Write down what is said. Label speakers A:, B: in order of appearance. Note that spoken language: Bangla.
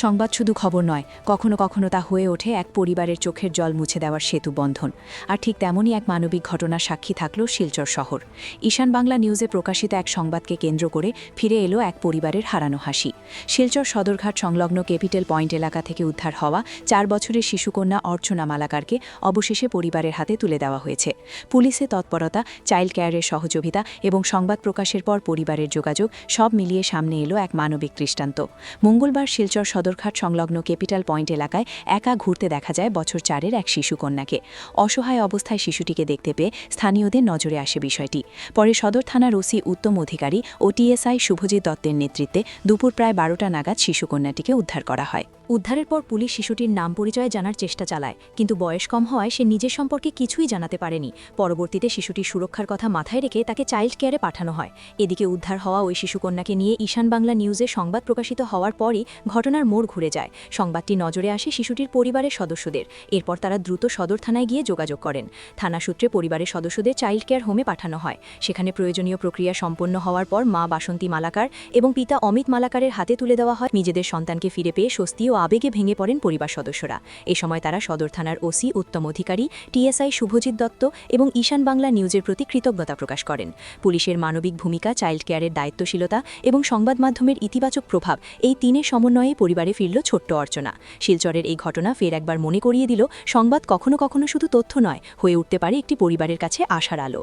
A: সংবাদ শুধু খবর নয়, কখনো কখনো তা হয়ে ওঠে এক পরিবারের চোখের জল মুছে দেওয়ার সেতু বন্ধন। আর ঠিক তেমনই এক মানবিক ঘটনার সাক্ষী থাকল শিলচর শহর। ঈশান বাংলা নিউজে প্রকাশিত এক সংবাদকে কেন্দ্র করে ফিরে এলো এক পরিবারের হারানো হাসি। শিলচর সদরঘাট সংলগ্ন ক্যাপিটাল পয়েন্ট এলাকা থেকে উদ্ধার হওয়া 4 বছরের শিশুকন্যা অর্চনা মালাকারকে অবশেষে পরিবারের হাতে তুলে দেওয়া হয়েছে। পুলিশের তৎপরতা, চাইল্ড কেয়ারের সহযোগিতা এবং সংবাদ প্রকাশের পর পরিবারের যোগাযোগ সব মিলিয়ে সামনে এলো এক মানবিক দৃষ্টান্ত। মঙ্গলবার শিলচর সদরঘাট সংলগ্ন ক্যাপিটাল পয়েন্ট এলাকায় একা ঘুরতে দেখা যায় বছর 4-এর এক শিশুকন্যাকে। অসহায় অবস্থায় শিশুটিকে দেখতে পেয়ে স্থানীয়দের নজরে আসে বিষয়টি। পরে সদর থানার ওসি উত্তম অধিকারী ও টিএসআই শুভজিৎ দত্তের নেতৃত্বে দুপুর প্রায় 12টা নাগাদ শিশুকন্যাটিকে উদ্ধার করা হয়। উদ্ধারের পর পুলিশ শিশুটির নাম পরিচয় জানার চেষ্টা চালায়, কিন্তু বয়স কম হওয়ায় সে নিজের সম্পর্কে কিছুই জানাতে পারেনি। পরবর্তীতে শিশুটির সুরক্ষার কথা মাথায় রেখে তাকে চাইল্ড কেয়ারে পাঠানো হয়। এদিকে উদ্ধার হওয়া ওই শিশুকন্যাকে নিয়ে ঈশান বাংলা নিউজে সংবাদ প্রকাশিত হওয়ার পরই ঘটনার মোড় ঘুরে যায়। সংবাদটি নজরে আসে শিশুটির পরিবারের সদস্যদের। এরপর তারা দ্রুত সদর থানায় গিয়ে যোগাযোগ করেন। থানা সূত্রে পরিবারের সদস্যদের চাইল্ড কেয়ার হোমে পাঠানো হয়। সেখানে প্রয়োজনীয় প্রক্রিয়া সম্পন্ন হওয়ার পর মা বাসন্তী মালাকার এবং পিতা অমিত মালাকারের হাতে তুলে দেওয়া হয়। নিজেদের সন্তানকে ফিরে পেয়ে স্বস্তি ও আবেগে ভেঙে পড়েন পরিবার সদস্যরা। এ সময় তারা সদর থানার ওসি উত্তম অধিকারী, টিএসআই শুভজিৎ দত্ত এবং ঈশান বাংলা নিউজের প্রতি কৃতজ্ঞতা প্রকাশ করেন। পুলিশের মানবিক ভূমিকা, চাইল্ড কেয়ারের দায়িত্বশীলতা এবং সংবাদ মাধ্যমের ইতিবাচক প্রভাব, এই তিনের সমন্বয়ে পরিবারে ফিরল ছোট্ট অর্চনা। শিলচরের এই ঘটনা ফের একবার মনে করিয়ে দিল, সংবাদ কখনো কখনো শুধু তথ্য নয়, হয়ে উঠতে পারে একটি পরিবারের কাছে আশার আলো।